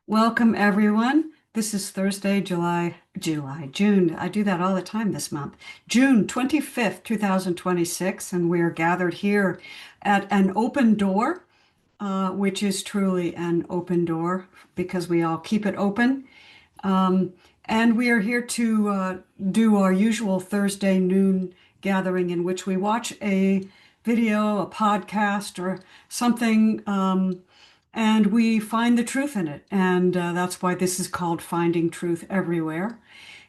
Welcome, everyone. This is Thursday, June. I do that all the time this month. June 25th, 2026, and we are gathered here at an open door, which is truly an open door because we all keep it open. Um, and we are here to do our usual Thursday noon gathering in which we watch a video, a podcast, or something, and we find the truth in it. And that's why this is called Finding Truth Everywhere.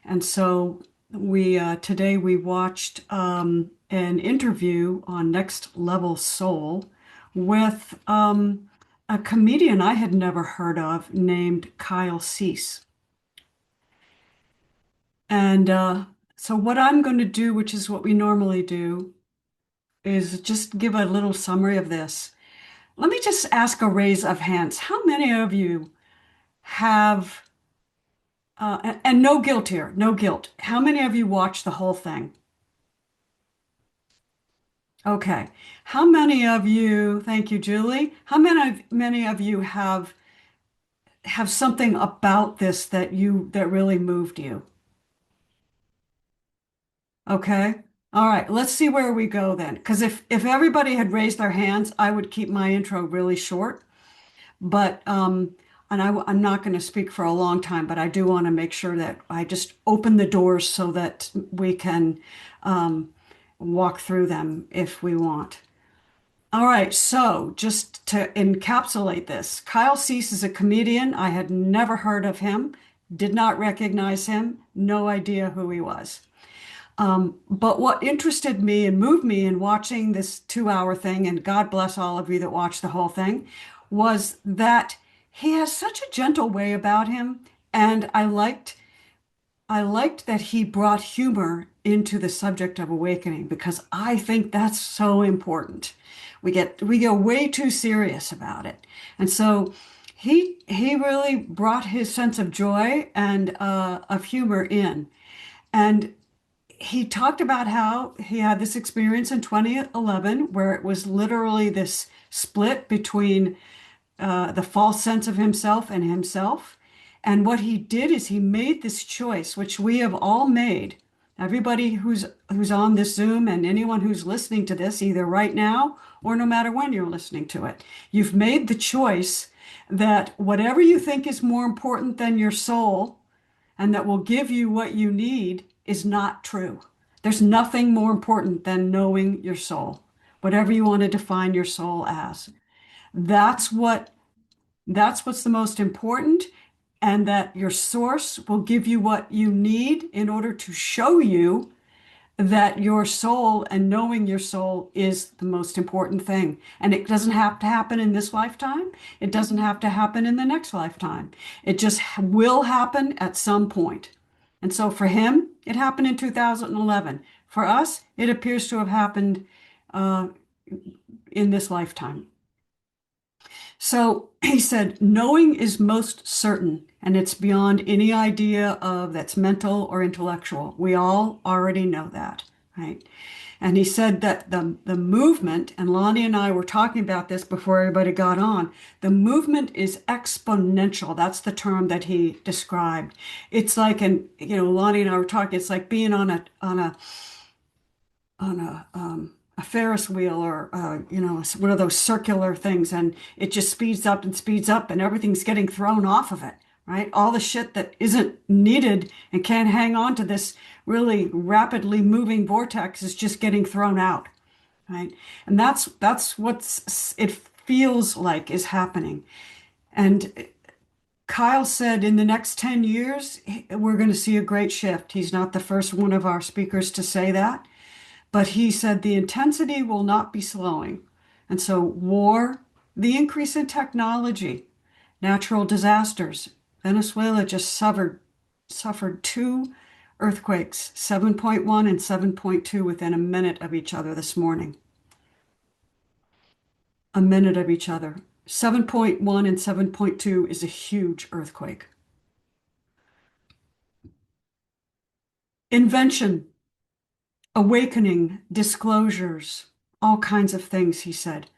And so we today we watched an interview on Next Level Soul with a comedian I had never heard of named Kyle Cease. And so what I'm going to do, which is what we normally do, is just give a little summary of this. Let me just ask a raise of hands. How many of you have, and no guilt here, no guilt. How many of you watched the whole thing? Okay. How many of you, thank you, Julie. How many of you have something about this that really moved you? Okay. All right. Let's see where we go then. Because if everybody had raised their hands, I would keep my intro really short. But I'm not going to speak for a long time, but I do want to make sure that I just open the doors so that we can um, walk through them if we want. All right, so just to encapsulate this, Kyle Cease is a comedian. I had never heard of him, did not recognize him, no idea who he was. But what interested me and moved me in watching this 2 hour thing, and God bless all of you that watched the whole thing, was that he has such a gentle way about him. And I liked that he brought humor into the subject of awakening because I think that's so important. We go way too serious about it. And so he really brought his sense of joy and of humor in. And he talked about how he had this experience in 2011 where it was literally this split between the false sense of himself and himself. And what he did is he made this choice, which we have all made. Everybody who's on this Zoom and anyone who's listening to this, either right now or no matter when you're listening to it, you've made the choice that whatever you think is more important than your soul and that will give you what you need is not true. There's nothing more important than knowing your soul, whatever you want to define your soul as. That's what that's what's the most important, and that your source will give you what you need in order to show you that your soul and knowing your soul is the most important thing. And it doesn't have to happen in this lifetime. It doesn't have to happen in the next lifetime. It just will happen at some point. And so for him, it happened in 2011. For us, it appears to have happened uh, in this lifetime. So he said, knowing is most certain, and it's beyond any idea of that's mental or intellectual. We all already know that, right? And he said that the movement, and Lonnie and I were talking about this before everybody got on, the movement is exponential. That's the term that he described. It's like, Lonnie and I were talking, it's like being on a Ferris wheel or one of those circular things, and it just speeds up, and everything's getting thrown off of it, right? All the shit that isn't needed and can't hang on to this really rapidly moving vortex is just getting thrown out, right? And that's what's it feels like is happening. And Kyle said in the next 10 years, we're going to see a great shift. He's not the first one of our speakers to say that. But he said the intensity will not be slowing. And so war, the increase in technology, natural disasters. Venezuela just suffered two earthquakes, 7.1 and 7.2 within a minute of each other this morning. A minute of each other. 7.1 and 7.2 is a huge earthquake. Invention, awakening, disclosures, all kinds of things, he said.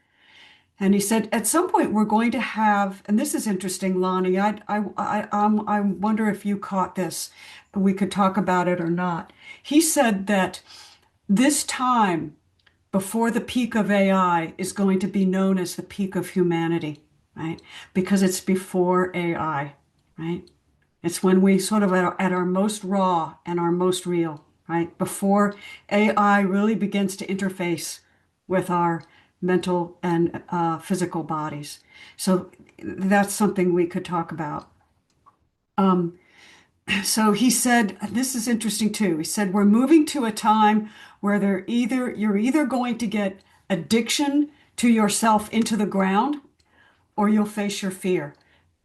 And he said, at some point we're going to have, and this is interesting, Lonnie. I wonder if you caught this. We could talk about it or not. He said that this time before the peak of AI is going to be known as the peak of humanity, right? Because it's before AI, right? It's when we sort of at our most raw and our most real, right? Before AI really begins to interface with our mental and physical bodies. So that's something we could talk about. Um, so he said, this is interesting too. He said, we're moving to a time where you're either going to get addiction to yourself into the ground, or you'll face your fear.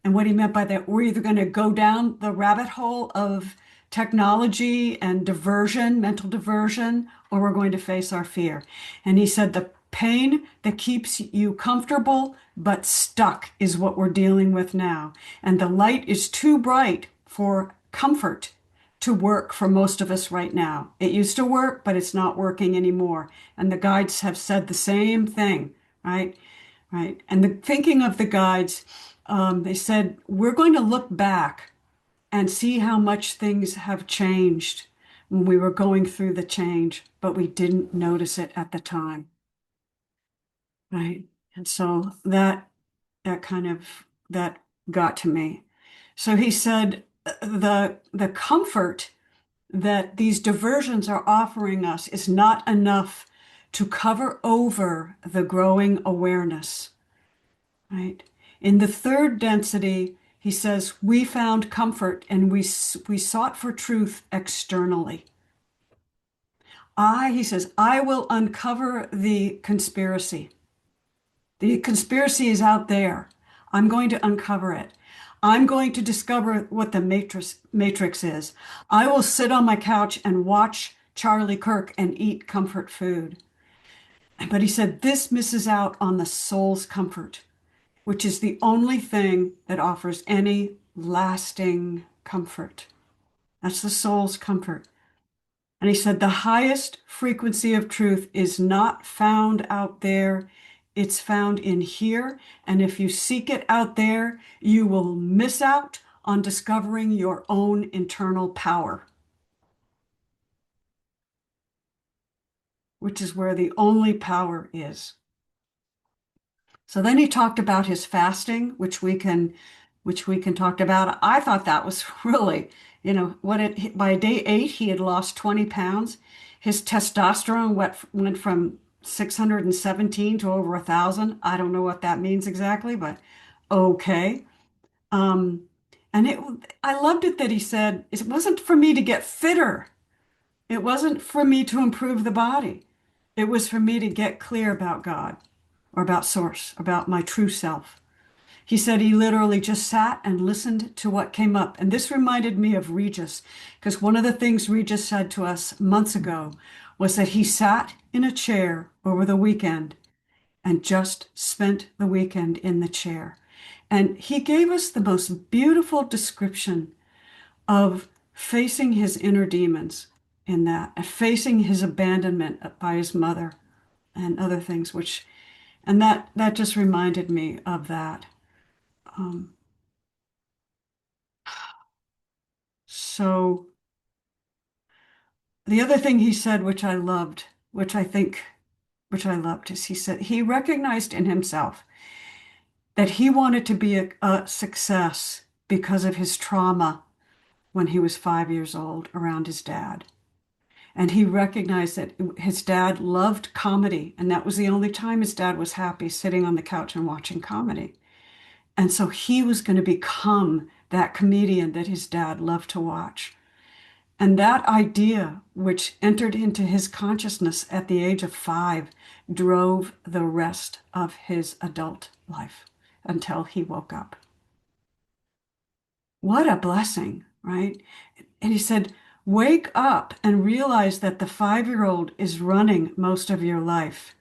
And what he meant by that, we're either going to go down the rabbit hole of technology and diversion, mental diversion, or we're going to face our fear. And he said the pain that keeps you comfortable but stuck is what we're dealing with now. And the light is too bright for comfort to work for most of us right now. It used to work, but it's not working anymore. And the guides have said the same thing, right? Right. And the thinking of the guides, they said, we're going to look back and see how much things have changed when we were going through the change, but we didn't notice it at the time. Right. And so that kind of that got to me. So he said the comfort that these diversions are offering us is not enough to cover over the growing awareness. Right. In the third density, he says, we found comfort and we sought for truth externally. He says, I will uncover the conspiracy. The conspiracy is out there. I'm going to uncover it. I'm going to discover what the matrix is. I will sit on my couch and watch Charlie Kirk and eat comfort food. But he said, this misses out on the soul's comfort, which is the only thing that offers any lasting comfort. That's the soul's comfort. And he said, the highest frequency of truth is not found out there. It's found in here. And if you seek it out there, you will miss out on discovering your own internal power, which is where the only power is. So then he talked about his fasting, which we can talk about. I thought that was really, by day 8, he had lost 20 pounds. His testosterone went from 617 to over 1,000. I don't know what that means exactly, but okay. Um, and I loved it that he said, it wasn't for me to get fitter. It wasn't for me to improve the body. It was for me to get clear about God or about Source, about my true self. He said he literally just sat and listened to what came up. And this reminded me of Regis, because one of the things Regis said to us months ago was that he sat in a chair over the weekend and just spent the weekend in the chair. And he gave us the most beautiful description of facing his inner demons in that, and facing his abandonment by his mother and other things, and that just reminded me of that. Um, so the other thing he said, which I loved, which I loved, is he said he recognized in himself that he wanted to be a success because of his trauma when he was 5 years old around his dad. And he recognized that his dad loved comedy, and that was the only time his dad was happy, sitting on the couch and watching comedy. And so he was going to become that comedian that his dad loved to watch. And that idea, which entered into his consciousness at the age of 5, drove the rest of his adult life until he woke up. What a blessing, right? And he said, wake up and realize that the 5-year-old is running most of your life.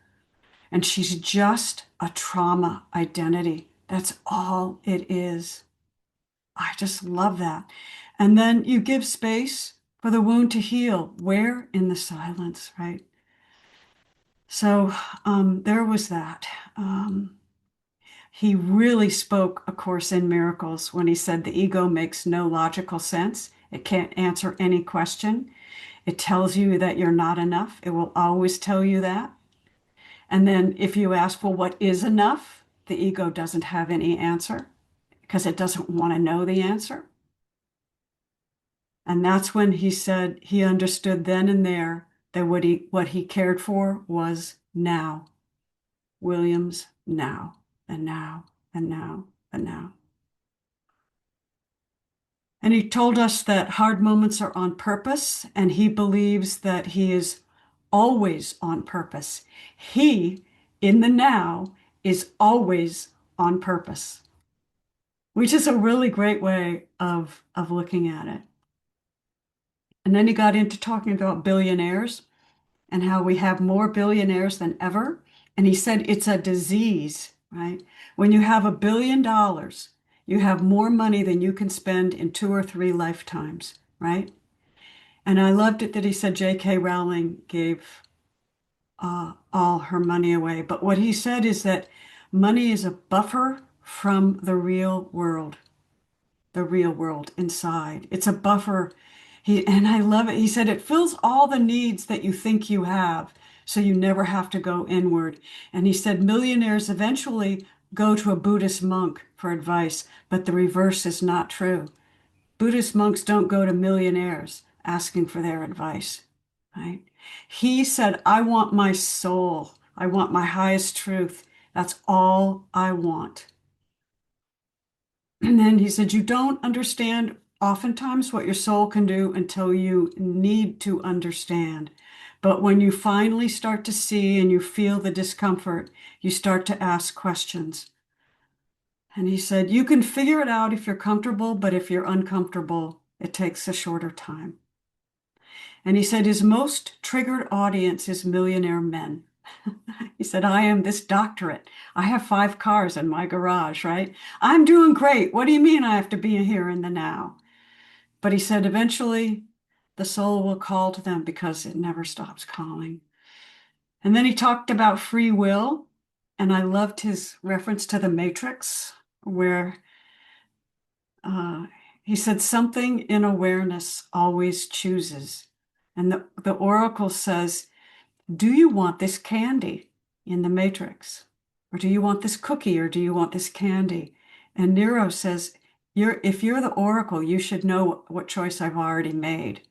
And she's just a trauma identity. That's all it is. I just love that. And then you give space for the wound to heal. Where? In the silence, right? So there was that. He really spoke A Course in Miracles when he said the ego makes no logical sense. It can't answer any question. It tells you that you're not enough. It will always tell you that. And then if you ask, well, what is enough? The ego doesn't have any answer because it doesn't want to know the answer. And that's when he said he understood then and there that what he cared for was now. Williams, now, and now, and now, and now. And he told us that hard moments are on purpose, and he believes that he is always on purpose. He, in the now, is always on purpose, which is a really great way of looking at it. And then he got into talking about billionaires and how we have more billionaires than ever. And he said it's a disease, right? When you have $1 billion, you have more money than you can spend in 2 or 3 lifetimes, right? And I loved it that he said J.K. Rowling gave all her money away. But what he said is that money is a buffer from the real world inside. It's a buffer. And I love it. He said it fills all the needs that you think you have, so you never have to go inward. And he said millionaires eventually go to a Buddhist monk for advice, but the reverse is not true. Buddhist monks don't go to millionaires asking for their advice, right? He said, I want my soul. I want my highest truth. That's all I want. And then he said, you don't understand oftentimes what your soul can do until you need to understand. But when you finally start to see and you feel the discomfort, you start to ask questions. And he said, you can figure it out if you're comfortable, but if you're uncomfortable, it takes a shorter time. And he said his most triggered audience is millionaire men. He said, I am this doctorate. I have 5 cars in my garage, right? I'm doing great. What do you mean I have to be here in the now? But he said, eventually the soul will call to them because it never stops calling. And then he talked about free will. And I loved his reference to the Matrix, where uh, he said, something in awareness always chooses. And the oracle says, do you want this candy in the Matrix? Or do you want this cookie? Or do you want this candy? And Nero says, if you're the oracle, you should know what choice I've already made.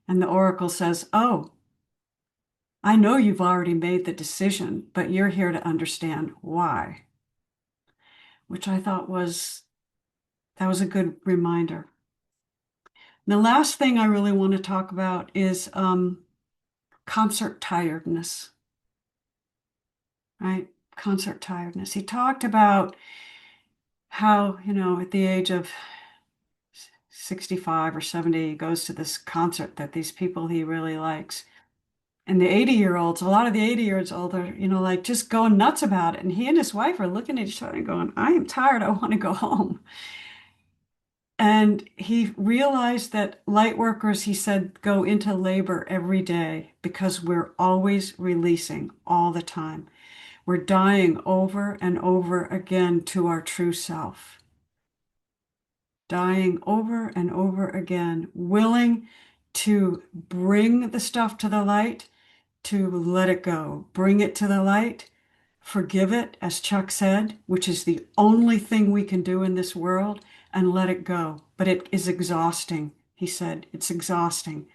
And the oracle says, oh, I know you've already made the decision, but you're here to understand why. Which I thought that was a good reminder. The last thing I really want to talk about is concert tiredness, right? Concert tiredness. He talked about how, at the age of 65 or 70, he goes to this concert that these people he really likes. And the 80-year-olds, a lot of the 80-year-olds are, like just going nuts about it. And he and his wife are looking at each other and going, I am tired. I want to go home. And he realized that light workers, he said, go into labor every day because we're always releasing all the time. We're dying over and over again to our true self. Dying over and over again, willing to bring the stuff to the light, to let it go. Bring it to the light, forgive it, as Chuck said, which is the only thing we can do in this world, and let it go. But it is exhausting, he said. It's exhausting.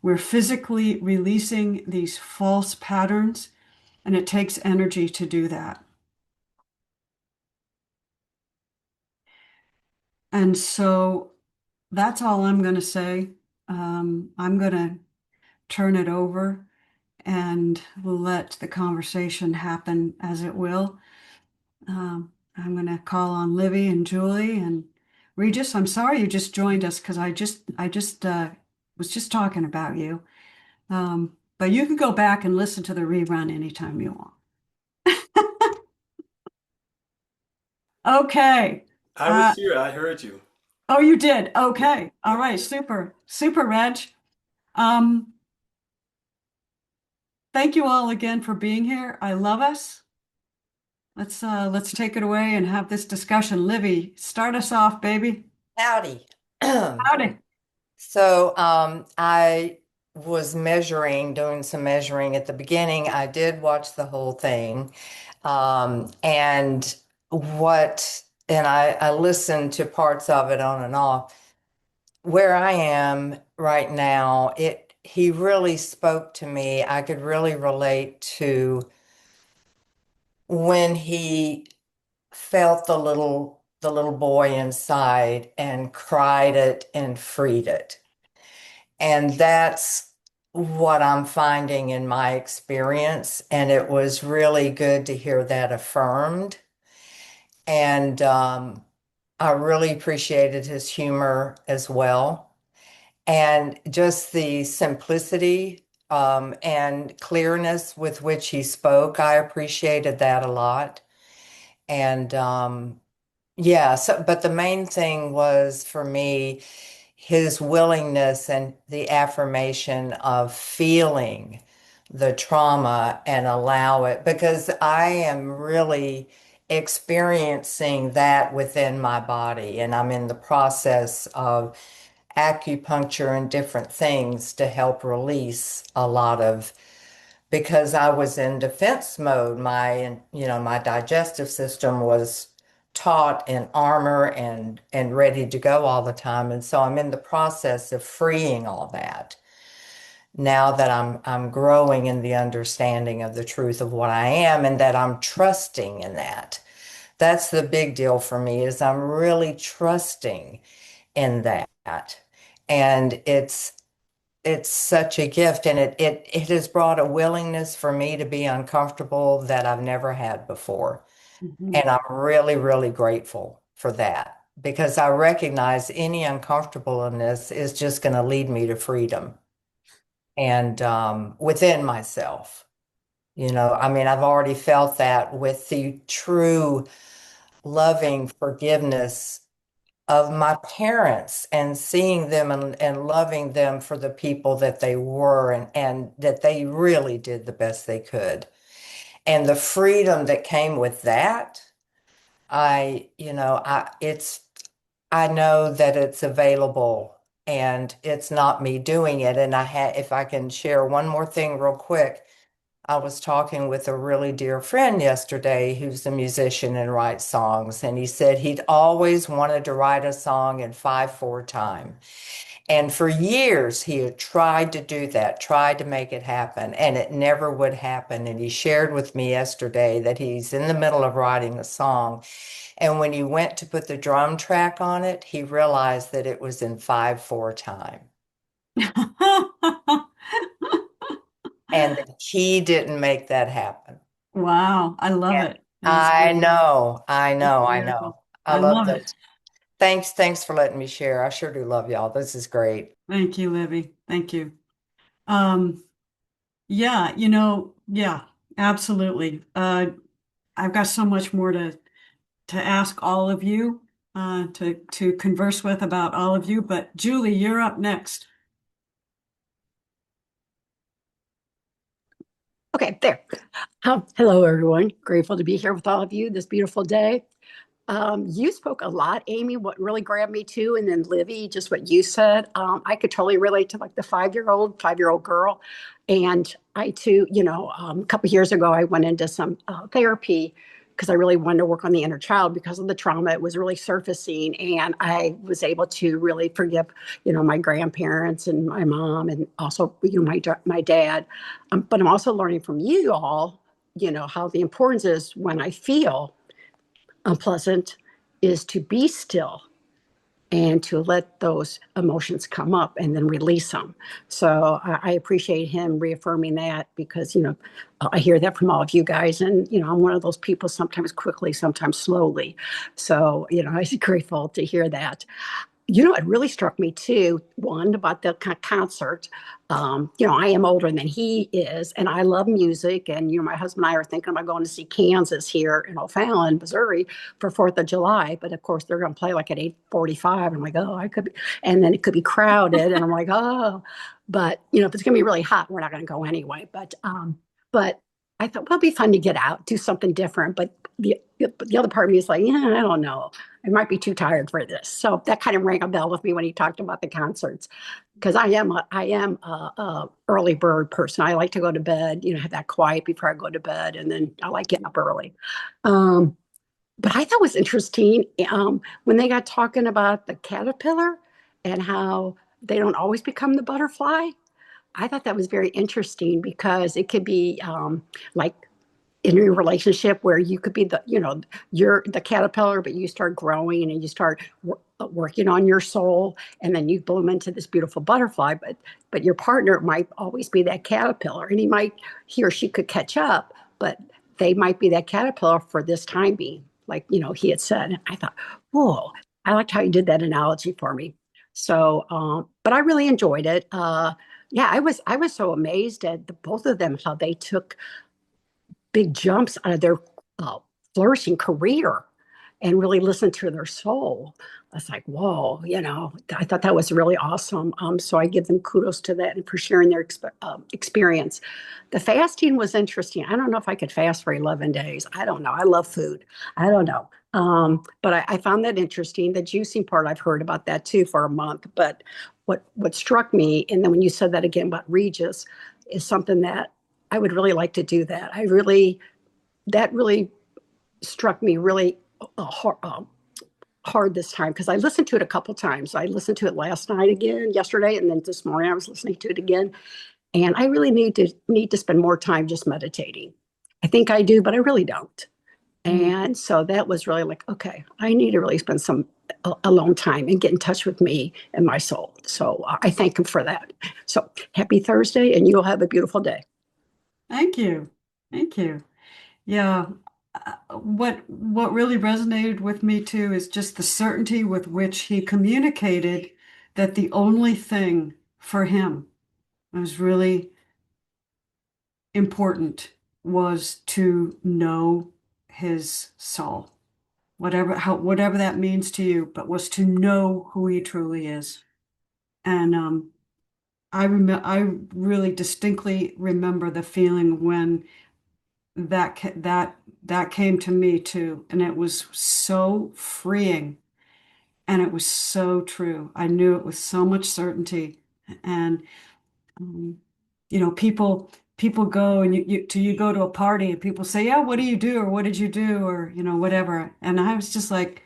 We're physically releasing these false patterns, and it takes energy to do that. And so that's all I'm going to say. I'm going to turn it over and let the conversation happen as it will. I'm going to call on Livy and Julie and Regis. I'm sorry you just joined us because I just was just talking about you. But you can go back and listen to the rerun anytime you want. Okay. I was here. I heard you. Oh, you did. Yeah, Okay. All yeah. right. Super. Super, Reg. Um, thank you all again for being here. I love us. Let's take it away and have this discussion. Livy, start us off, baby. Howdy. Howdy. I was doing some measuring at the beginning. I did watch the whole thing. And I listened to parts of it on and off. Where I am right now, he really spoke to me. I could really relate to when he felt the little boy inside and cried it and freed it. And that's what I'm finding in my experience. And it was really good to hear that affirmed. And I really appreciated his humor as well. And just the simplicity and clearness with which he spoke, I appreciated that a lot. And yeah, but the main thing was for me his willingness and the affirmation of feeling the trauma and allow it, because I am really experiencing that within my body, and I'm in the process of acupuncture and different things to help release a lot of, because I was in defense mode. My digestive system was taut in armor and ready to go all the time. And so I'm in the process of freeing all that. Now that I'm growing in the understanding of the truth of what I am and that I'm trusting in that. That's the big deal for me, is I'm really trusting in that. And it's such a gift, and it has brought a willingness for me to be uncomfortable that I've never had before. Mhm. And I'm really, really grateful for that, because I recognize any uncomfortableness is just going to lead me to freedom and within myself. I mean, I've already felt that with the true loving forgiveness of my parents, and seeing them and loving them for the people that they were, and that they really did the best they could. And the freedom that came with that, I know that it's available, and it's not me doing it. And if I can share one more thing real quick, I was talking with a really dear friend yesterday who's a musician and writes songs, and he said he'd always wanted to write a song in 5/4 time. And for years, he had tried to do that, tried to make it happen, and it never would happen. And he shared with me yesterday that he's in the middle of writing a song. And when he went to put the drum track on it, he realized that it was in 5/4 time. And that he didn't make that happen. Wow, I love And it. That's I beautiful. know, I That's know, I beautiful. know. I I love love those. it. Thanks for letting me share. I sure do love y'all. This is great. Thank you, Livy. Thank you. Um, yeah, yeah, absolutely. I've got so much more to ask all of you, to converse with about all of you. But Julie, you're up next. Okay, there. Hello, everyone. Grateful to be here with all of you this beautiful day. You spoke a lot, Amy. What really grabbed me too, and then Livy, just what you said. I could totally relate to like the 5-year-old girl, and I too, a couple of years ago, I went into some therapy because I really wanted to work on the inner child because of the trauma. It was really surfacing, and I was able to really forgive, my grandparents and my mom, and also, my dad. But I'm also learning from you all, how the importance is when I feel unpleasant is to be still and to let those emotions come up and then release them. So I appreciate him reaffirming that because, I hear that from all of you guys. And, I'm one of those people, sometimes quickly, sometimes slowly. So, I was grateful to hear that. It really struck me too, one, about the concert. I am older than he is, and I love music. And, my husband and I are thinking about going to see Kansas here in O'Fallon, Missouri for 4th of July. But of course, they're going to play like at 8:45. I'm like, oh, I could be, and then it could be crowded. And I'm like, oh, but, if it's going to be really hot, we're not going to go anyway. But I thought, well, it'd be fun to get out, do something different. But the other part of me is like, yeah, I don't know. I might be too tired for this. So that kind of rang a bell with me when he talked about the concerts, because I am a early bird person. I like to go to bed, have that quiet before I go to bed, and then I like getting up early. Um, but I thought it was interesting when they got talking about the caterpillar and how they don't always become the butterfly. I thought that was very interesting because it could be like in your relationship where you could be you're the caterpillar, but you start growing and you start working on your soul, and then you bloom into this beautiful butterfly. But your partner might always be that caterpillar, and he or she could catch up, but they might be that caterpillar for this time being, like he had said. I thought, whoa, I liked how you did that analogy for me. So, but I really enjoyed it. Yeah, I was so amazed at both of them, how they took big jumps out of their uh, flourishing career and really listened to their soul. I was like, whoa, I thought that was really awesome. So I give them kudos to that and for sharing their experience. The fasting was interesting. I don't know if I could fast for 11 days. I don't know. I love food. I don't know. But I found that interesting. The juicing part, I've heard about that too for a month. But what struck me, and then when you said that again about Regis, is something that I would really like to do that. That really struck me really hard this time because I listened to it a couple times. I listened to it last night again, yesterday, and then this morning I was listening to it again. And I really need to spend more time just meditating. I think I do, but I really don't. And so that was really like, okay, I need to really spend some alone time and get in touch with me and my soul. So I thank him for that. So happy Thursday, and you'll have a beautiful day. Thank you. Thank you. Yeah. What really resonated with me too is just the certainty with which he communicated that the only thing for him was really important was to know his soul, whatever that means to you, but was to know who he truly is. And I really distinctly remember the feeling when that came to me too, and it was so freeing, and it was so true. I knew it with so much certainty, and um, people go and you go to a party and people say, yeah, what do you do, or what did you do, or whatever, and I was just like,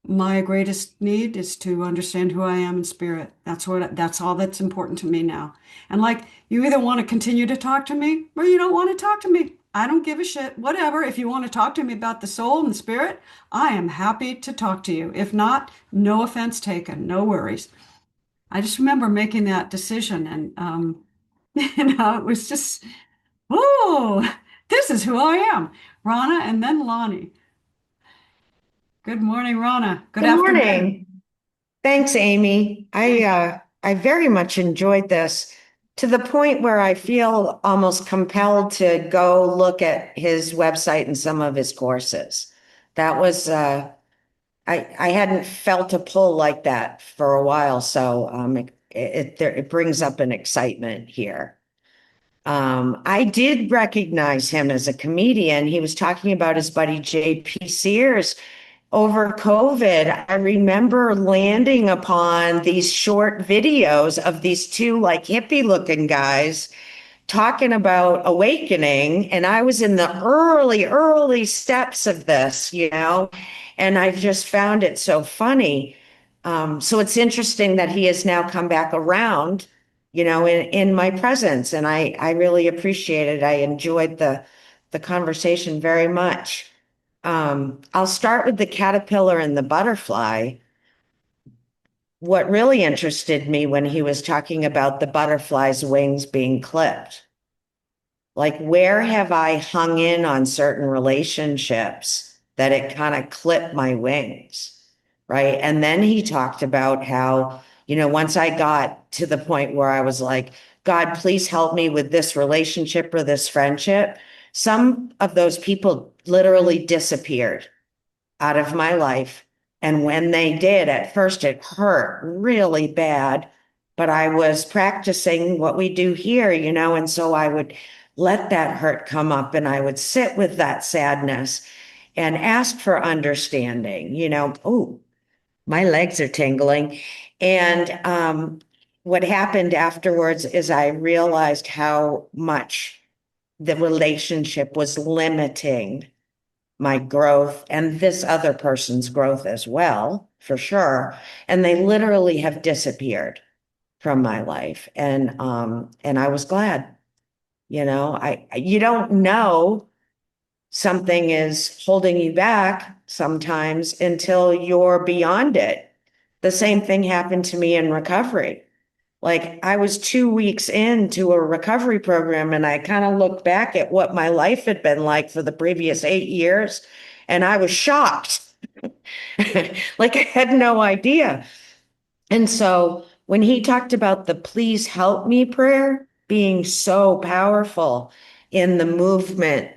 my greatest need is to understand who I am in spirit. That's all that's important to me now. And like, you either want to continue to talk to me or you don't want to talk to me. I don't give a shit. Whatever. If you want to talk to me about the soul and the spirit, I am happy to talk to you. If not, no offense taken. No worries. I just remember making that decision, and it was just, whoa, this is who I am. Rana and then Lonnie. Good morning, Rana. Good Good afternoon. morning. Thanks, Amy. I very much enjoyed this to the point where I feel almost compelled to go look at his website and some of his courses. That was I hadn't felt a pull like that for a while, so it brings up an excitement here. I did recognize him as a comedian. He was talking about his buddy J.P. Sears over COVID. I remember landing upon these short videos of these two like hippie looking guys talking about awakening. And I was in the early steps of this, and I just found it so funny. So it's interesting that he has now come back around, in my presence. And I really appreciate it. I enjoyed the conversation very much. I'll start with the caterpillar and the butterfly. What really interested me when he was talking about the butterfly's wings being clipped, like where have I hung in on certain relationships that it kind of clipped my wings, right? And then he talked about how, once I got to the point where I was like, God, please help me with this relationship or this friendship, some of those people literally disappeared out of my life. And when they did, at first it hurt really bad, but I was practicing what we do here, and so I would let that hurt come up, and I would sit with that sadness and ask for understanding, oh, my legs are tingling. And what happened afterwards is I realized how much the relationship was limiting my growth and this other person's growth as well, for sure. And they literally have disappeared from my life. And I was glad, you don't know something is holding you back sometimes until you're beyond it. The same thing happened to me in recovery. Like I was 2 weeks into a recovery program and I kind of looked back at what my life had been like for the previous 8 years, and I was shocked. Like I had no idea. And so when he talked about the please help me prayer being so powerful in the movement,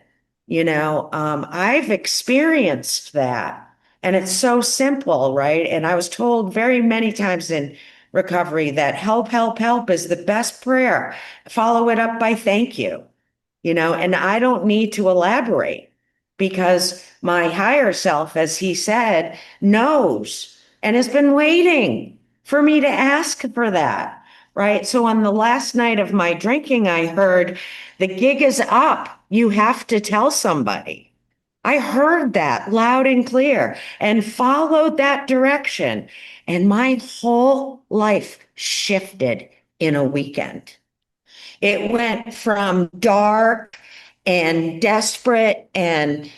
I've experienced that. And it's so simple, right? And I was told very many times in recovery that help, help, help is the best prayer. Follow it up by thank you, and I don't need to elaborate because my higher self, as he said, knows and has been waiting for me to ask for that. Right. So on the last night of my drinking, I heard the gig is up. You have to tell somebody. I heard that loud and clear and followed that direction. And my whole life shifted in a weekend. It went from dark and desperate and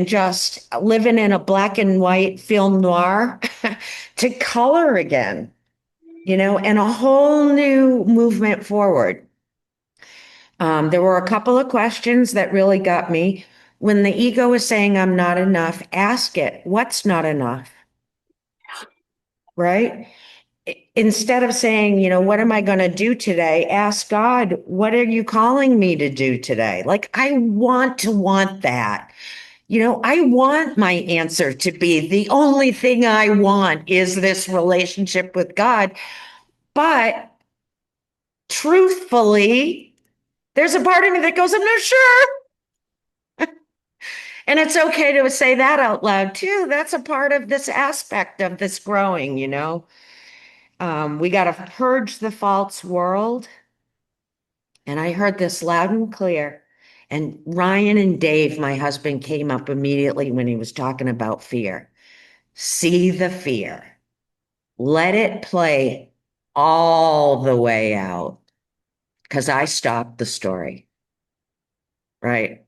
just living in a black and white film noir to color again, and a whole new movement forward. There were a couple of questions that really got me. When the ego is saying I'm not enough, ask it, what's not enough? Right? Instead of saying, what am I going to do today? Ask God, what are you calling me to do today? Like, I want that. I want my answer to be the only thing I want is this relationship with God. But truthfully, there's a part of me that goes, I'm not sure. And it's okay to say that out loud too. That's a part of this aspect of this growing. We got to purge the false world. And I heard this loud and clear. And Ryan and Dave, my husband, came up immediately when he was talking about fear. See the fear. Let it play all the way out. Because I stopped the story. Right.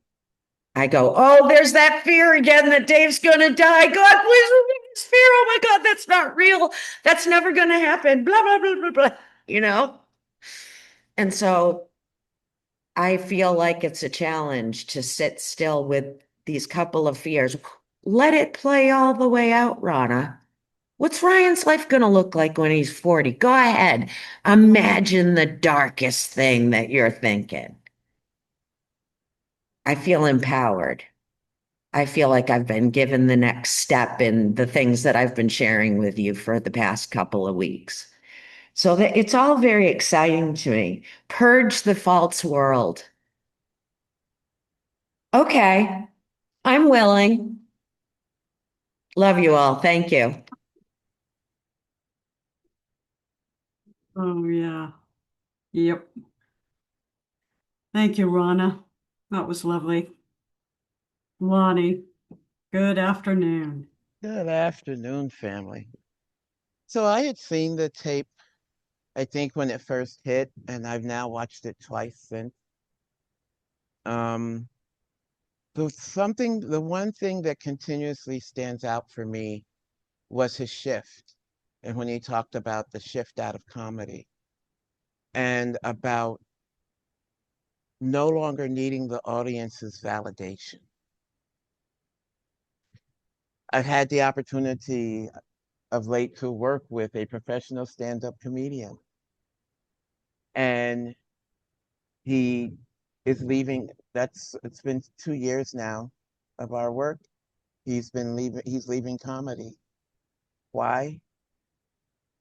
I go, oh, there's that fear again that Dave's going to die. God, please remove this fear. Oh my God, that's not real. That's never going to happen. Blah, blah, blah, blah, blah. And so I feel like it's a challenge to sit still with these couple of fears. Let it play all the way out, Rana. What's Ryan's life going to look like when he's 40? Go ahead. Imagine the darkest thing that you're thinking. I feel empowered. I feel like I've been given the next step in the things that I've been sharing with you for the past couple of weeks. So that it's all very exciting to me. Purge the false world. Okay, I'm willing. Love you all. Thank you. Oh, yeah. Yep. Thank you, Rana. That was lovely. Lonnie, good afternoon. Good afternoon, family. So I had seen the tape, I think, when it first hit, and I've now watched it twice since. Um, the one thing that continuously stands out for me was his shift. And when he talked about the shift out of comedy and about no longer needing the audience's validation. I've had the opportunity of late to work with a professional stand-up comedian. And he is leaving. It's been 2 years now of our work. He's leaving comedy. Why?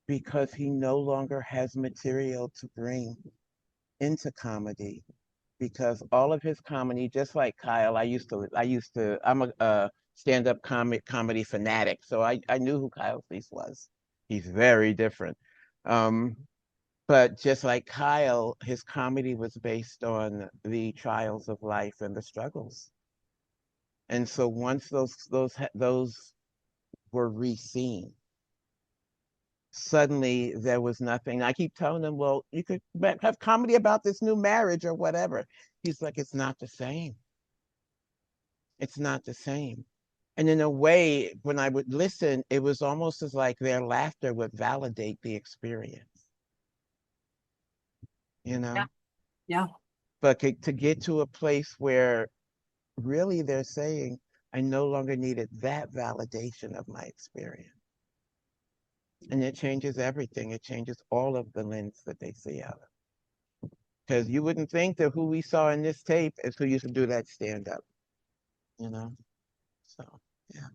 Because he no longer has material to bring into comedy because all of his comedy, just like Kyle, I'm a stand-up comedy fanatic, so I knew who Kyle Cease was. He's very different. But just like Kyle, his comedy was based on the trials of life and the struggles. And so once those were re-seen, suddenly there was nothing. I keep telling him, well, you could have comedy about this new marriage or whatever. He's like, it's not the same. It's not the same. And in a way, when I would listen, it was almost as like their laughter would validate the experience. You know? Yeah. Yeah. But to get to a place where really they're saying, I no longer needed that validation of my experience. And it changes everything. It changes all of the lens that they see out of. Because you wouldn't think that who we saw in this tape is who used to do that stand-up. You know? So, yeah.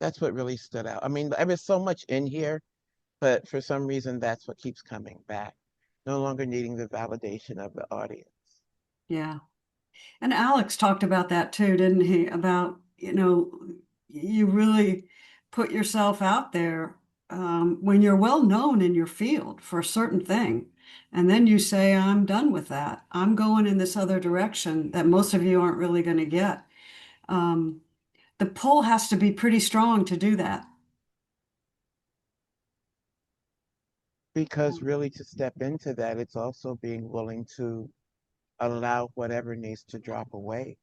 That's what really stood out. I mean, there was so much in here, but for some reason, that's what keeps coming back. No longer needing the validation of the audience. Yeah. And Alex talked about that too, didn't he? About, you really put yourself out there when you're well known in your field for a certain thing. And then you say, I'm done with that. I'm going in this other direction that most of you aren't really going to get. The pull has to be pretty strong to do that. Because really to step into that, it's also being willing to allow whatever needs to drop away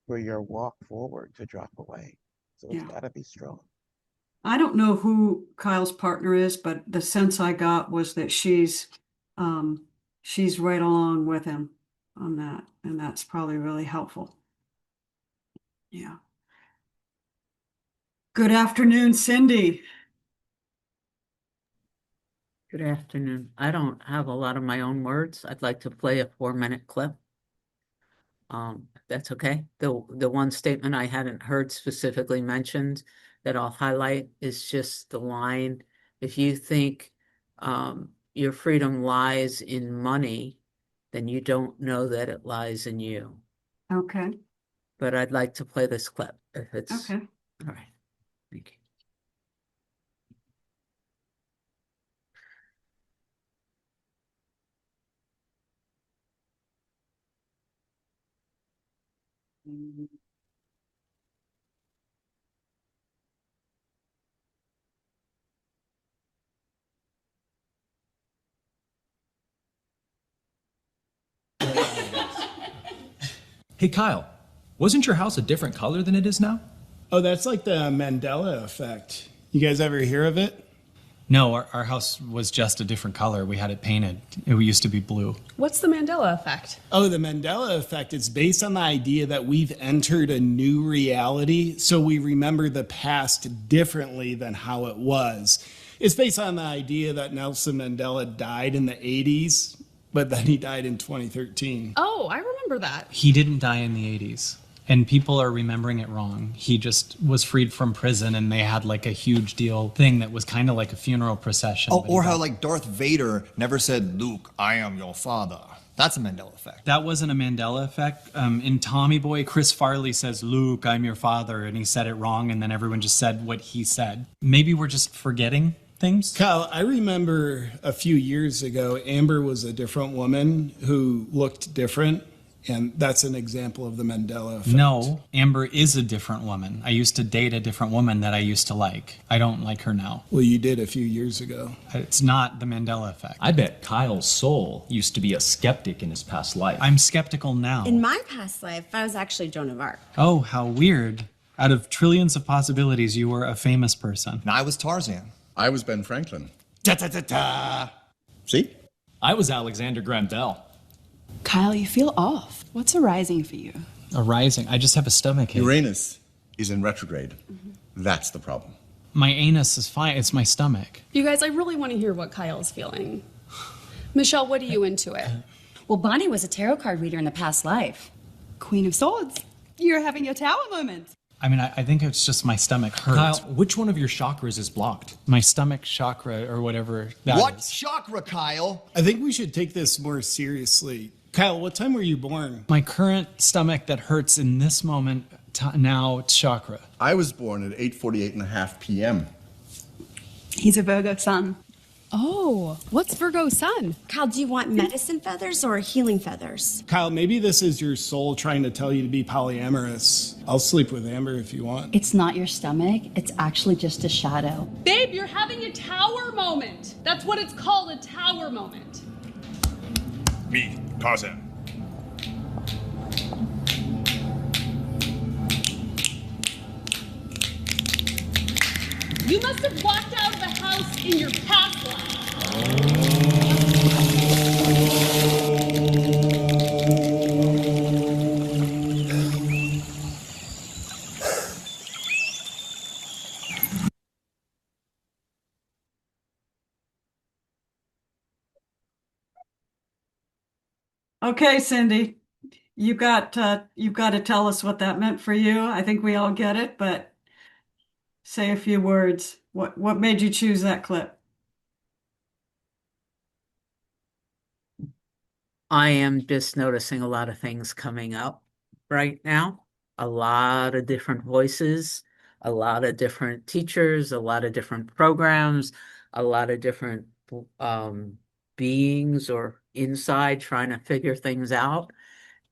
for your walk forward to drop away. So it's got to be strong. I don't know who Kyle's partner is, but the sense I got was that she's right along with him on that, and that's probably really helpful. Yeah. Good afternoon, Cindy. Good afternoon. I don't have a lot of my own words. I'd like to play a 4-minute clip. If that's okay. The one statement I hadn't heard specifically mentioned that I'll highlight is just the line, if you think your freedom lies in money, then you don't know that it lies in you. Okay. But I'd like to play this clip if it's okay. All right. Thank you. Hey, Kyle, wasn't your house a different color than it is now? Oh, that's like the Mandela effect. You guys ever hear of it? No, our house was just a different color. We had it painted. It used to be blue. What's the Mandela effect? Oh, the Mandela effect is based on the idea that we've entered a new reality, so we remember the past differently than how it was. It's based on the idea that Nelson Mandela died in the 80s, but then he died in 2013. Oh, I remember that. He didn't die in the 80s. And people are remembering it wrong. He just was freed from prison, and they had like a huge deal thing that was kind of like a funeral procession. Oh, or how like Darth Vader never said, "Luke, I am your father." That's a Mandela effect. That wasn't a Mandela effect. In Tommy Boy, Chris Farley says, "Luke, I'm your father," and he said it wrong, and then everyone just said what he said. Maybe we're just forgetting things. Kyle, I remember a few years ago, Amber was a different woman who looked different. And that's an example of the Mandela effect. No, Amber is a different woman. I used to date a different woman that I used to like. I don't like her now. Well, you did a few years ago. It's not the Mandela effect. I bet Kyle's soul used to be a skeptic in his past life. I'm skeptical now. In my past life, I was actually Joan of Arc. Oh, how weird. Out of trillions of possibilities, you were a famous person. And I was Tarzan. I was Ben Franklin. Ta-ta-ta-ta. See? I was Alexander Graham Bell. Kyle, you feel off. What's arising for you? Arising? I just have a stomachache. Uranus is in retrograde. That's the problem. My anus is fine. It's my stomach. You guys, I really want to hear what Kyle's feeling. Michelle, what are you into it? Well, Bonnie was a tarot card reader in the past life. Queen of Swords. You're having your tower moment. I mean, I think it's just my stomach hurts. Kyle, which one of your chakras is blocked? My stomach chakra or whatever that What is. chakra, Kyle? I think we should take this more seriously. Kyle, what time were you born? My current stomach that hurts in this moment now chakra. I was born at 8:48.5 p.m. He's a Virgo sun. Oh, what's Virgo sun? Kyle, do you want medicine feathers or healing feathers? Kyle, maybe this is your soul trying to tell you to be polyamorous. I'll sleep with Amber if you want. It's not your stomach. It's actually just a shadow. Babe, you're having a tower moment. That's what it's called, a tower moment. Me, Tarzan. You must have walked out of the house in your past life. Okay, Cindy, you've got to tell us what that meant for you. I think we all get it, but say a few words. What made you choose that clip? I am just noticing a lot of things coming up right now. A lot of different voices, a lot of different teachers, a lot of different programs, a lot of different beings or inside trying to figure things out.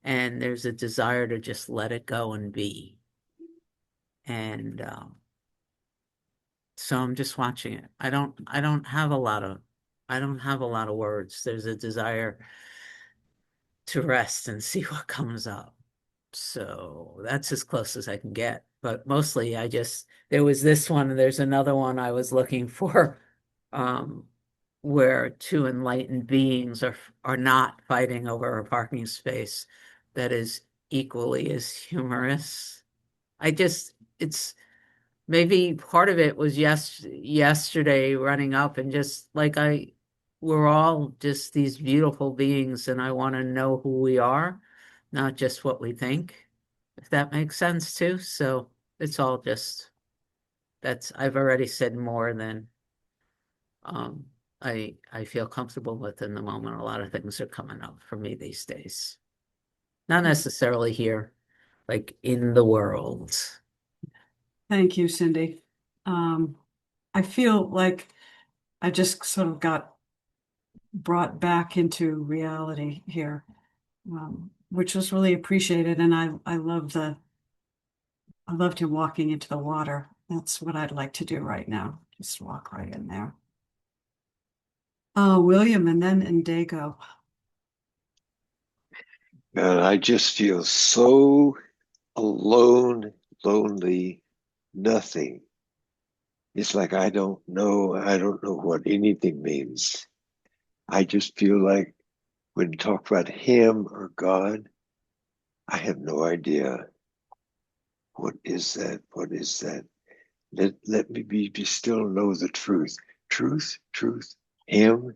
And there's a desire to just let it go and be. And so I'm just watching it. I don't have a lot of words. There's a desire to rest and see what comes up. So that's as close as I can get. But mostly there was this one, and there's another one I was looking for, where two enlightened beings are not fighting over a parking space that is equally as humorous. It's maybe part of it was yesterday running up and just like we're all just these beautiful beings, and I want to know who we are, not just what we think, if that makes sense too. So it's all just, I've already said more than I feel comfortable with in the moment. A lot of things are coming up for me these days. Not necessarily here, like in the world. Thank you, Cindy. I feel like I just sort of got brought back into reality here, which was really appreciated. And I loved him walking into the water. That's what I'd like to do right now. Just walk right in there. William, and then Indigo. And I just feel so alone, lonely, nothing. It's like I don't know what anything means. I just feel like when you talk about him or God, I have no idea. What is that? What is that? Let me be still and know the truth. Truth, him.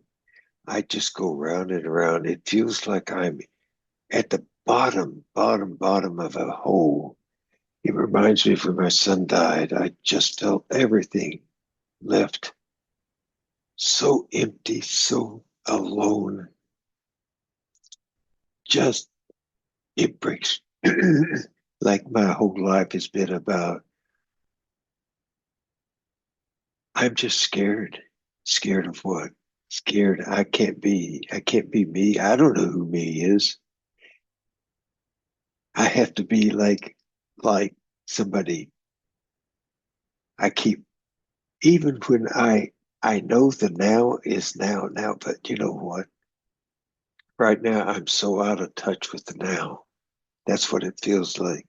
I just go round and around. It feels like I'm at the bottom of a hole. It reminds me of when my son died. I just felt everything left so empty, so alone. Just, it breaks. Like my whole life has been about, I'm just scared. Scared of what? Scared I can't be me. I don't know who me is. I have to be like somebody. I keep, even when I know the now is now, but you know what? Right now, I'm so out of touch with the now. That's what it feels like.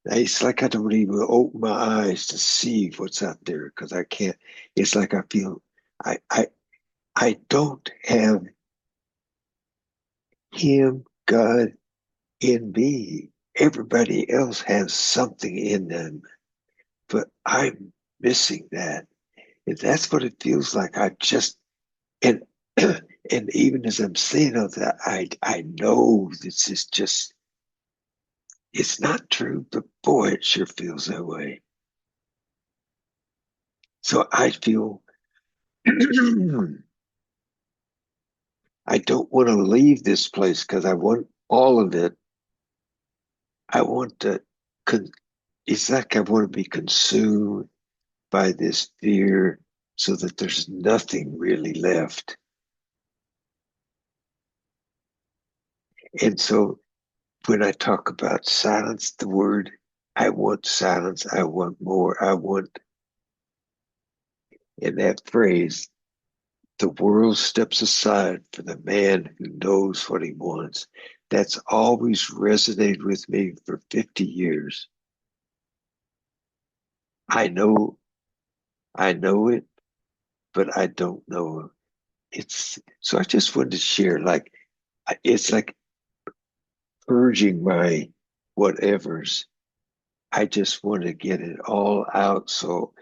It's like I don't even open my eyes to see what's out there because I can't. It's like I feel I don't have him, God, in me. Everybody else has something in them, but I'm missing that. And that's what it feels like. I just, and and even as I'm saying all that, I know this is just, it's not true, but boy, it sure feels that way. So I feel I don't want to leave this place because I want all of it. I want to, it's like I want to be consumed by this fear so that there's nothing really left. And so when I talk about silence, the word, I want silence, I want more, I want, in that phrase, the world steps aside for the man who knows what he wants. That's always resonated with me for 50 years. I know it, but I don't know. It's so I just wanted to share, like, it's like purging my whatevers. I just want to get it all out so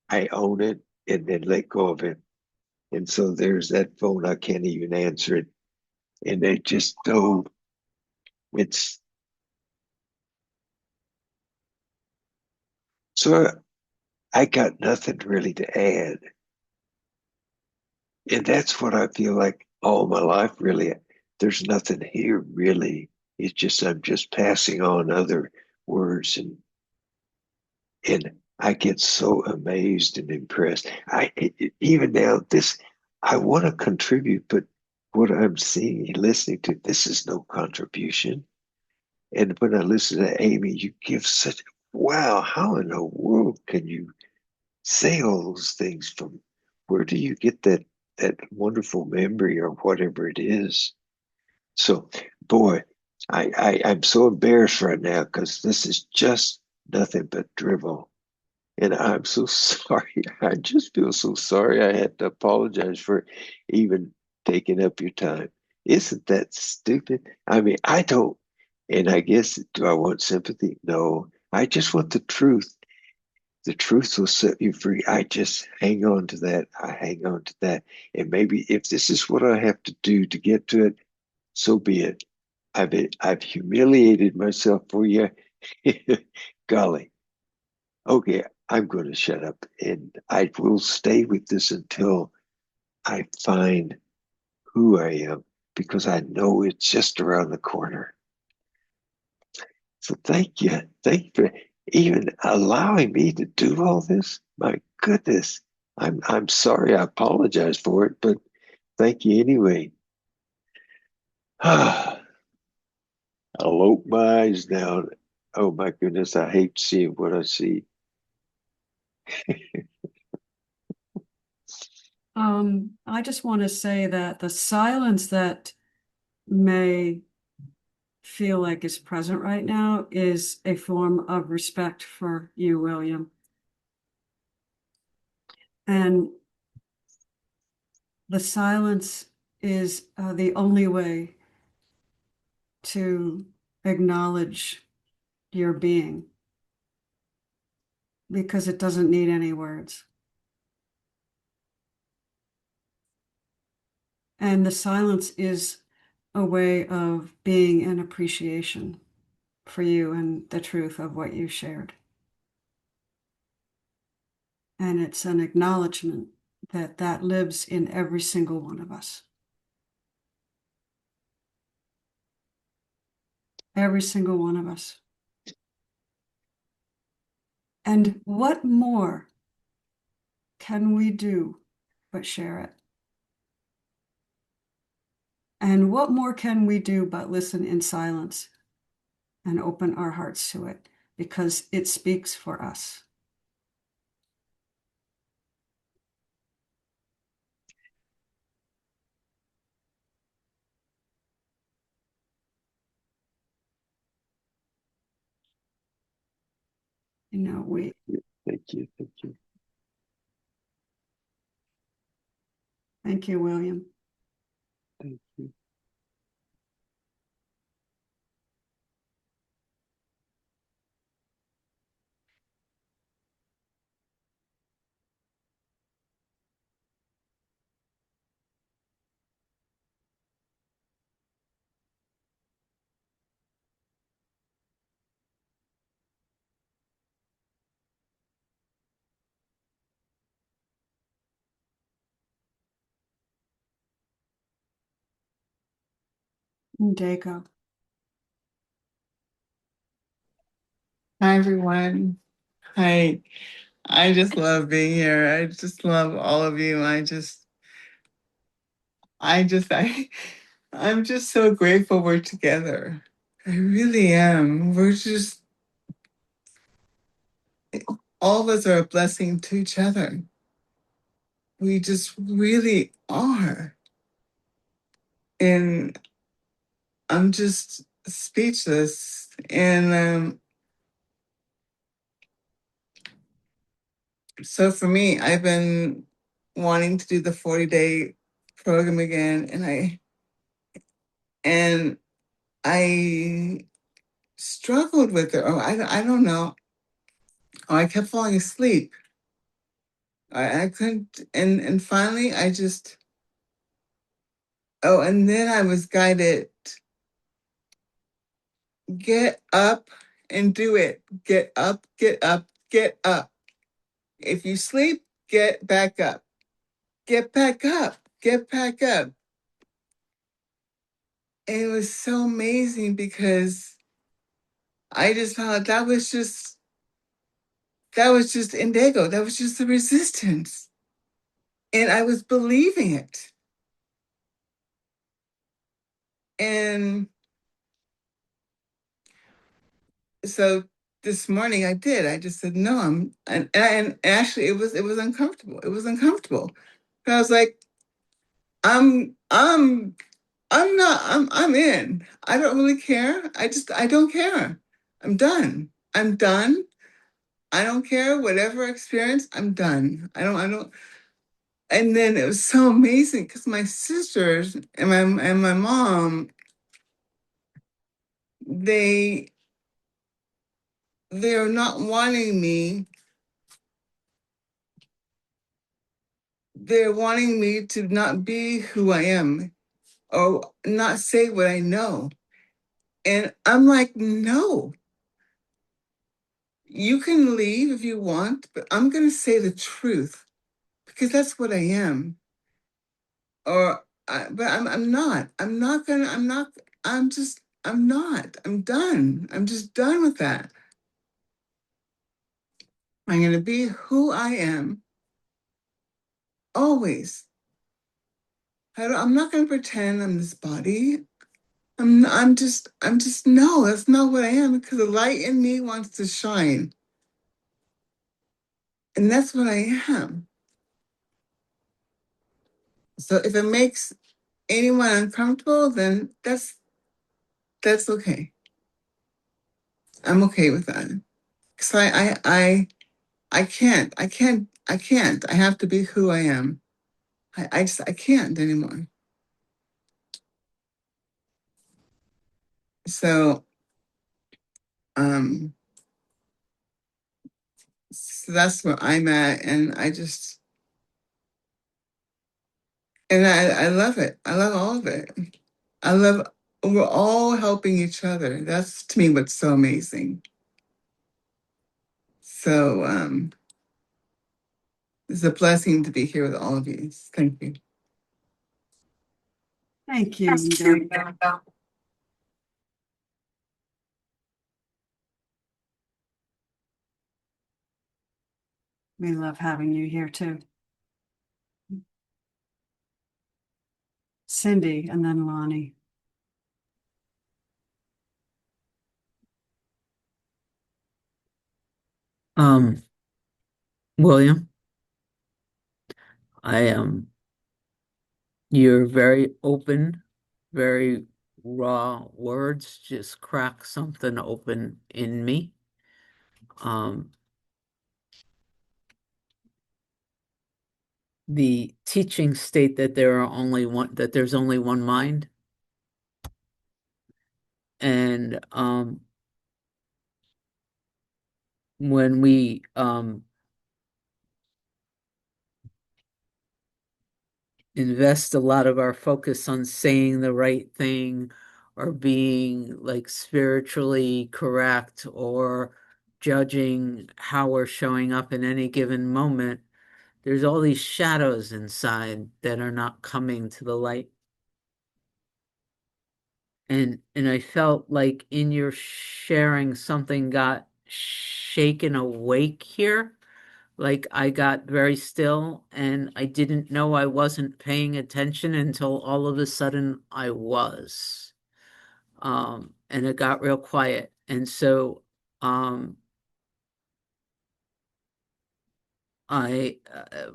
I own it and then let go of it. And so there's that phone, I can't even answer it. And they just don't, it's so I got nothing really to add. And that's what I feel like all my life, really. There's nothing here, really. It's just I'm just passing on other words, and I get so amazed and impressed. Even now, this I want to contribute, but what I'm seeing and listening to, this is no contribution. And when I listen to Amy, you give such, wow, how in the world can you say all those things from? Where do you get that wonderful memory or whatever it is? So, boy, I'm so embarrassed right now because this is just nothing but drivel. And I'm so sorry. I just feel so sorry. I had to apologize for even taking up your time. Isn't that stupid? I mean, I don't, and I guess, do I want sympathy? No. I just want the truth. The truth will set you free. I just hang on to that. I hang on to that. And maybe if this is what I have to do to get to it, so be it. I've humiliated myself for you. Golly. Okay, I'm going to shut up and I will stay with this until I find who I am because I know it's just around the corner. So thank you. Thank you for even allowing me to do all this. My goodness. I'm sorry. I apologize for it, but thank you anyway. I'll open my eyes now. Oh my goodness, I hate seeing what I see. I just want to say that the silence that may feel like is present right now is a form of respect for you, William. And the silence is the only way to acknowledge your being because it doesn't need any words. And the silence is a way of being in appreciation for you and the truth of what you shared. And it's an acknowledgement that that lives in every single one of us. Every single one of us. And what more can we do but share it? And what more can we do but listen in silence and open our hearts to it because it speaks for us? You know, Thank you. Thank you. Thank you, William. Thank you. Daco. Hi, everyone. Hi. I just love being here. I just love all of you. I'm just so grateful we're together. I really am. All of us are a blessing to each other. We just really are. And I'm just speechless. And so for me, I've been wanting to do the 40-day program again, and I struggled with it. Or I don't know. I kept falling asleep. I couldn't, and finally and then I was guided, get up and do it. Get up, get up, get up. If you sleep, get back up. Get back up, get back up. And it was so amazing because I just found out that was just indigo. That was just the resistance. And I was believing it. And so this morning I did. I just said, no, and actually it was uncomfortable. It was uncomfortable. But I was like, I'm in. I don't really care. I don't care. I'm done. I'm done. I don't care. Whatever experience, I'm done. I don't. And then it was so amazing because my sisters and my mom, they're not wanting me. They're wanting me to not be who I am or not say what I know. And I'm like, no, you can leave if you want, but I'm going to say the truth because that's what I am. But I'm not. I'm not. I'm done. I'm just done with that. I'm going to be who I am always. I'm not going to pretend I'm this body. No, that's not what I am because the light in me wants to shine. And that's what I am. So if it makes anyone uncomfortable, then that's okay. I'm okay with that. Because I can't. I have to be who I am. I can't anymore. So so that's where I'm at, and I love it. I love all of it. We're all helping each other. That's to me what's so amazing. So it's a blessing to be here with all of you. Thank you. Thank you, Daco. We love having you here too. Cindy and then Lonnie. William, I am, you're very open, very raw words just crack something open in me. The teachings state that there's only one mind. And when we invest a lot of our focus on saying the right thing or being like spiritually correct or judging how we're showing up in any given moment, there's all these shadows inside that are not coming to the light. and I felt like in your sharing something got shaken awake here. Like I got very still and I didn't know I wasn't paying attention until all of a sudden I was. And it got real quiet. And so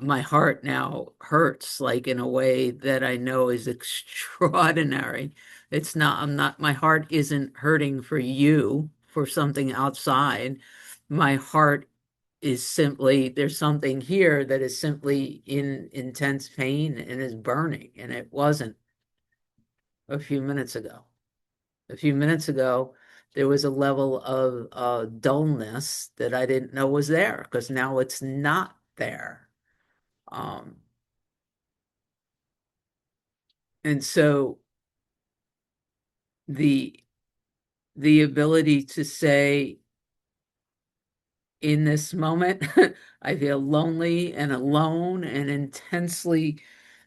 my heart now hurts like in a way that I know is extraordinary. It's not, my heart isn't hurting for you, for something outside. My heart is simply, there's something here that is simply in intense pain and is burning, and it wasn't a few minutes ago. A few minutes ago, there was a level of dullness that I didn't know was there because now it's not there. And so the ability to say in this moment, I feel lonely and alone and intensely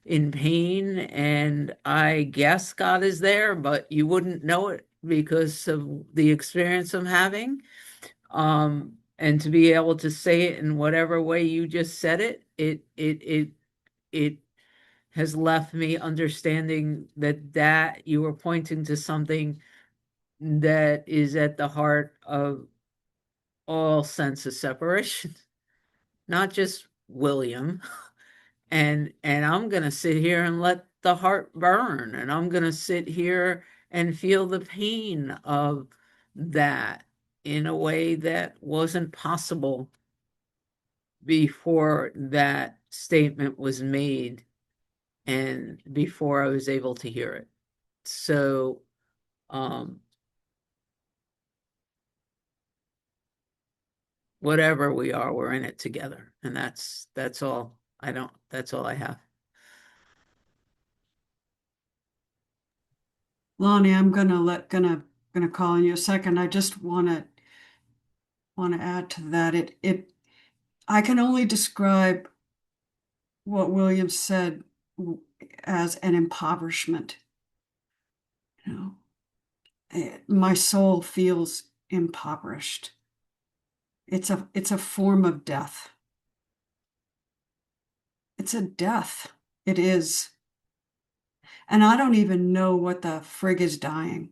in pain, and I guess God is there, but you wouldn't know it because of the experience I'm having. And to be able to say it in whatever way you just said it, it has left me understanding that you were pointing to something that is at the heart of all sense of separation, not just William. And I'm going to sit here and let the heart burn, and I'm going to sit here and feel the pain of that in a way that wasn't possible before that statement was made and before I was able to hear it. So, whatever we are, we're in it together. And that's all. That's all I have. Lonnie, I'm gonna call on you a second. I just wanna add to that. I can only describe what William said as an impoverishment. You know, my soul feels impoverished. It's a form of death. It's a death. It is. And I don't even know what the frig is dying.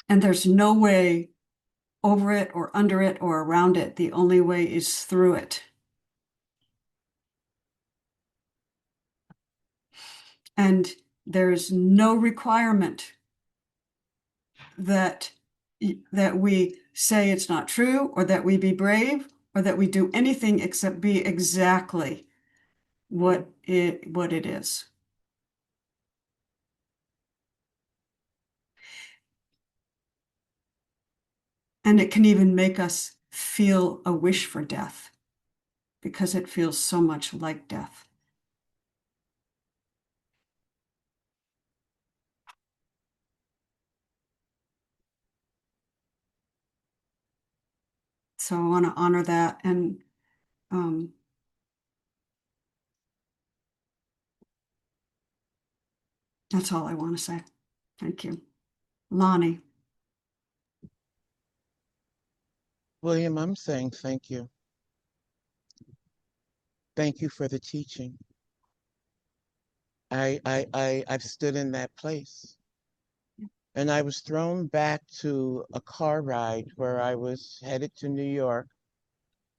And there's no way over it or under it or around it. The only way is through it. And there's no requirement that we say it's not true, or that we be brave, or that we do anything except be exactly what it is. And it can even make us feel a wish for death because it feels so much like death. So I want to honor that. And that's all I want to say. Thank you. Lonnie. William, I'm saying thank you. Thank you for the teaching. I've stood in that place. And I was thrown back to a car ride where I was headed to New York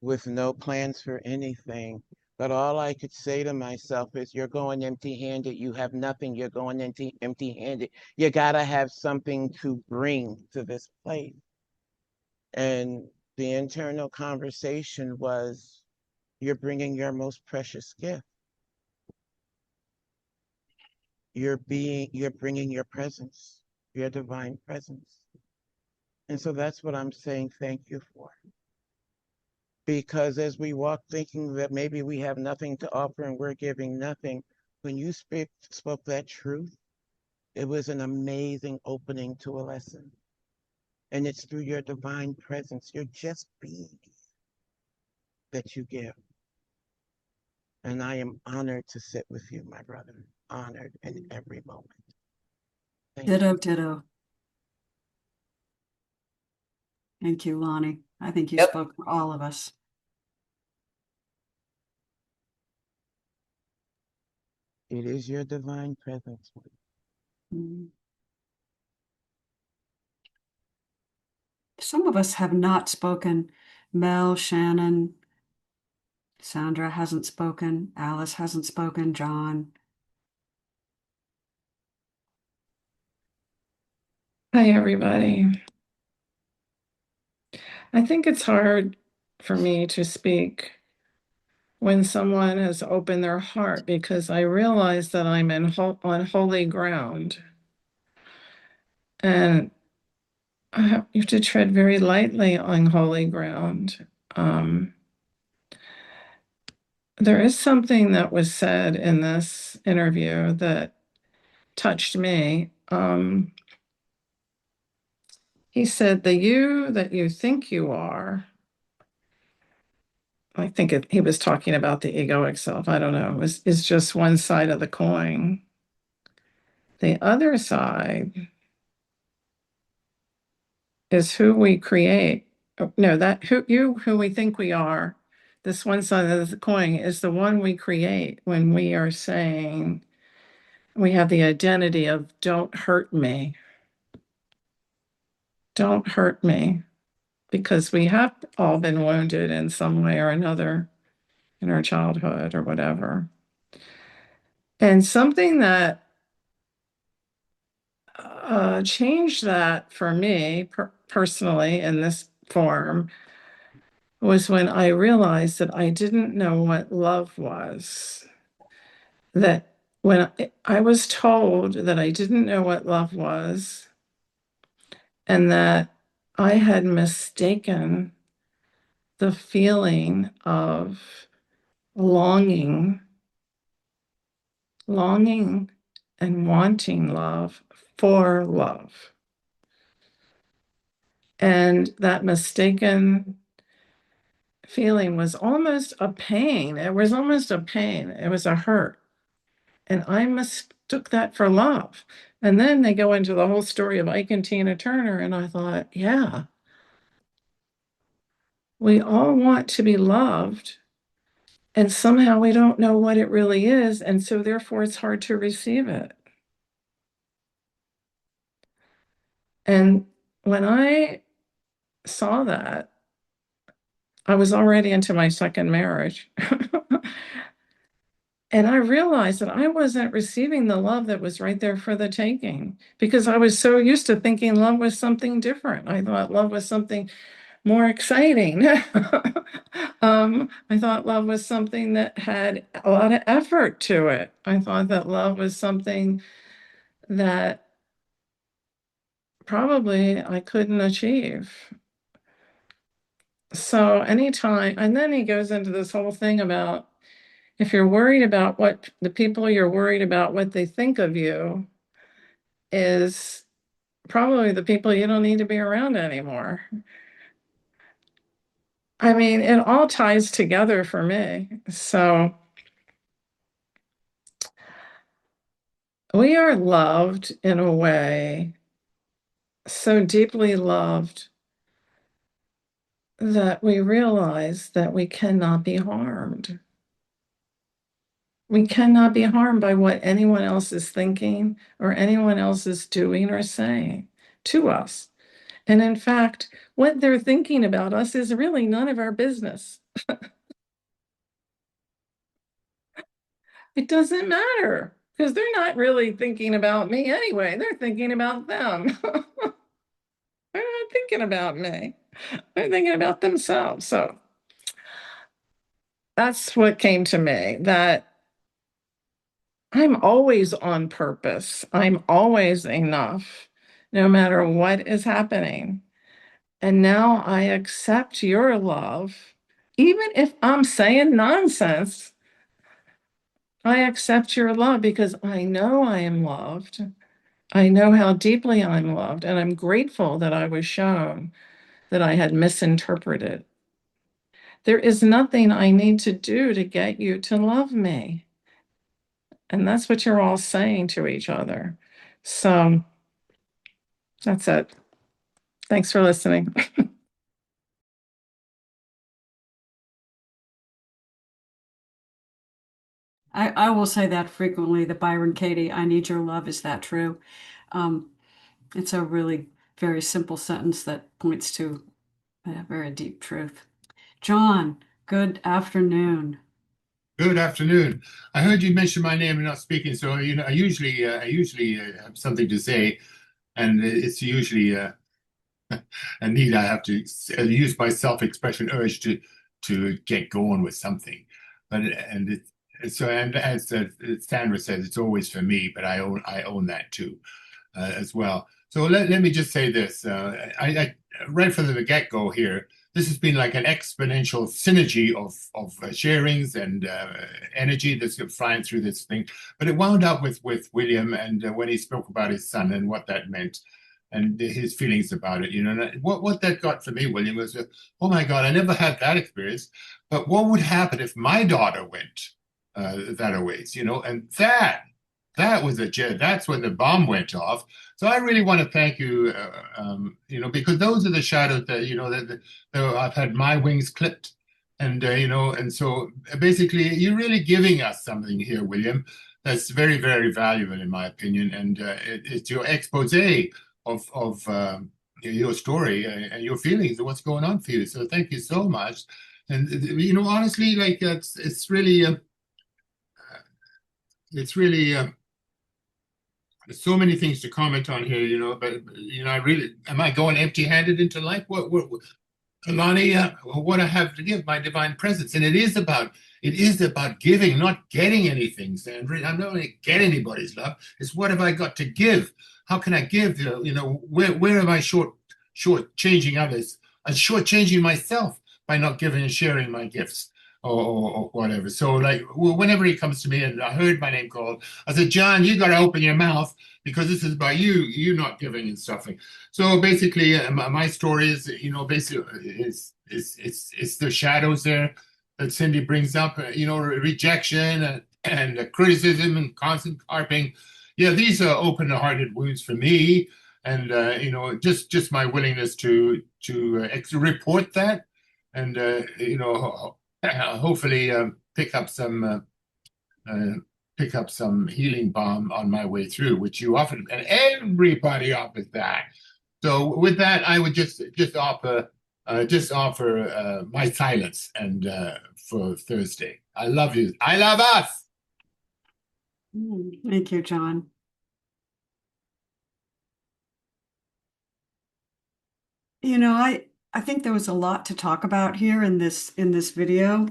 with no plans for anything. But all I could say to myself is, you're going empty-handed. You have nothing. You're going empty-handed. You got to have something to bring to this place. And the internal conversation was, you're bringing your most precious gift. You're bringing your presence, your divine presence. And so that's what I'm saying thank you for. Because as we walk thinking that maybe we have nothing to offer and we're giving nothing, when you spoke that truth, it was an amazing opening to a lesson. And it's through your divine presence, your just being, that you give. And I am honored to sit with you, my brother. honored in every moment. Ditto, ditto. Thank you, Lonnie. I think you spoke for all of us. It is your divine presence. Some of us have not spoken. Mel, Shannon, Sandra hasn't spoken. Alice hasn't spoken. John. Hi, everybody. I think it's hard for me to speak when someone has opened their heart because I realize that I'm on holy ground. And you have to tread very lightly on holy ground. There is something that was said in this interview that touched me. He said, the you that you think you are, I think he was talking about the egoic self, I don't know, is just one side of the coin. The other side is who we create. No, that who we think we are. This one side of the coin is the one we create when we are saying we have the identity of don't hurt me. Don't hurt me. Because we have all been wounded in some way or another in our childhood or whatever. And something that changed that for me personally in this form was when I realized that I didn't know what love was. That when I was told that I didn't know what love was, and that I had mistaken the feeling of longing and wanting love for love. And that mistaken feeling was almost a pain. It was almost a pain. It was a hurt. And I mistook that for love. And then they go into the whole story of Ike and Tina Turner. And I thought, yeah, we all want to be loved. And somehow we don't know what it really is. And so therefore it's hard to receive it. And when I saw that, I was already into my second marriage. And I realized that I wasn't receiving the love that was right there for the taking because I was so used to thinking love was something different. I thought love was something more exciting. I thought love was something that had a lot of effort to it. I thought that love was something that probably I couldn't achieve. So anytime, and then he goes into this whole thing about if you're worried about what the people you're worried about, what they think of you, is probably the people you don't need to be around anymore. I mean, it all ties together for me. So we are loved in a way, so deeply loved that we realize that we cannot be harmed. We cannot be harmed by what anyone else is thinking or anyone else is doing or saying to us. And in fact, what they're thinking about us is really none of our business. It doesn't matter because they're not really thinking about me anyway. They're thinking about them. They're not thinking about me. They're thinking about themselves. So that's what came to me, that I'm always on purpose. I'm always enough, no matter what is happening. And now I accept your love, even if I'm saying nonsense. I accept your love because I know I am loved. I know how deeply I'm loved, and I'm grateful that I was shown that I had misinterpreted. There is nothing I need to do to get you to love me. And that's what you're all saying to each other. So that's it. Thanks for listening. I will say that frequently, the Byron Katie, I need your love. Is that true? It's a really very simple sentence that points to a very deep truth. John, good afternoon. Good afternoon. I heard you mention my name and not speaking, so I usually have something to say, and it's usually a need. I have to use my self-expression urge to get going with something, but and as Sandra says, it's always for me, but I own that too, as well. So let me just say this: I right from the get-go here, this has been like an exponential synergy of sharings and energy that's flying through this thing. But it wound up with William, and when he spoke about his son and what that meant, and his feelings about it, and what that got for me, William, was, oh my God, I never had that experience. But what would happen if my daughter went that a ways, and that was that's when the bomb went off. So I really want to thank you, because those are the shadows that, that I've had my wings clipped. And, and so basically you're really giving us something here, William, that's very, very valuable in my opinion. And it's your expose of your story and your feelings and what's going on for you. So thank you so much. And, honestly, like it's really, there's so many things to comment on here, but I really, am I going empty-handed into life? What Alani, what I have to give, my divine presence, and it is about giving, not getting anything, Sandra. I'm not going to get anybody's love. It's what have I got to give? How can I give? Where am I short changing others? I'm short changing myself by not giving and sharing my gifts. Or whatever. So like whenever he comes to me and I heard my name called, I said, John, you got to open your mouth because this is about you not giving and stuffing. So basically, my story is, basically it's the shadows there that Cindy brings up, rejection and criticism and constant carping. Yeah, these are open-hearted wounds for me, and just my willingness to report that, and hopefully pick up some healing balm on my way through, which you offer, and everybody offers that. So with that, I would just offer my silence and for Thursday. I love you. I love us. Thank you, John. I think there was a lot to talk about here in this video,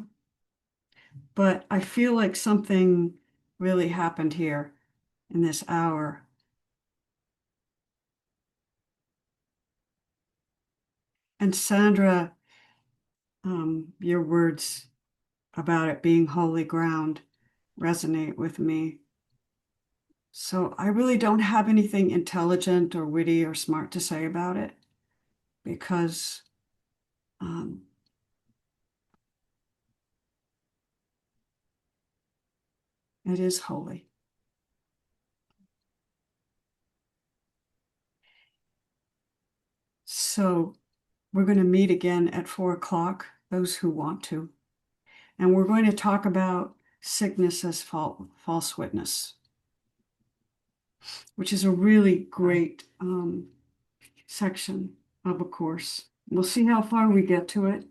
but I feel like something really happened here in this hour. And Sandra, your words about it being holy ground resonate with me. So I really don't have anything intelligent or witty or smart to say about it because it is holy. So we're going to meet again at 4 o'clock, those who want to. And we're going to talk about sickness as false witness, which is a really great section of a course. We'll see how far we get to it.